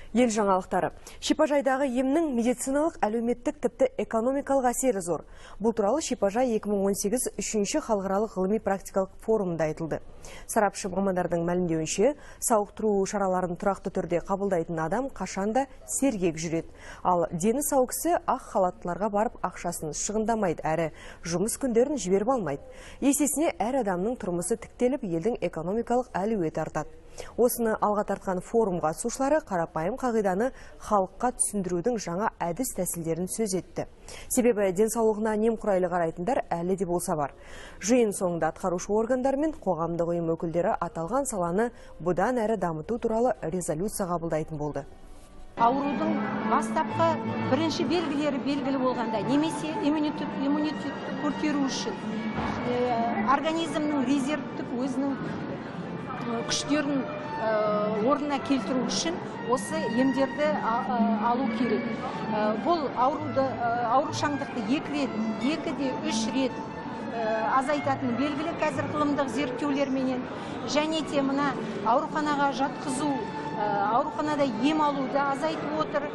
Ел жаңалықтары. Шипажайдағы емнің медициналық, әлеуметтік, тіпті экономикалық әсері зор. Бұл туралы Шипажай 2018 үшінші халықаралық ғылыми-практикалық форумында айтылды. Сарапшы мамандардың мәлімдеуінше, сауықтыру шараларын тұрақты түрде қабылдайтын адам қашанда сергек жүреді. Ал дені сау кісі ақ халаттыларға барып ақшасын шығындамайды, әрі жұмыс күндерін жіберіп алмайды. Есесіне әр адамның тұрмысы тіктеліп, елдің экономикалық әлеуеті артады. Осыны алға тартқан форум қатысушылары қарапайым қағиданы халыққа түсіндірудің жаңа әдіс тәсілдерін сөз етті. Себебі денсаулығына немқұрайлы қарайтындар әлі де болса бар. Жиын соңында атқарушы органдар мен қоғамдық ұйым өкілдері аталған саланы бұдан әрі дамыту туралы резолюция қабылдайтын болды. Аурудың бастапқы бірінші белгілері белгілі болғанда, немесе иммунитетті көтеру үшін, организмнің резервтік өзінің күштерін орнына келтіру үшін осы емдерді алу керек. Бұл аурушаңдықты 2-3 рет азайтатын белгілі қазір ғылымдық зерттеулерменен, және де мына ауруханаға жатқызу, ауруханада ем алуды азайтып отыр.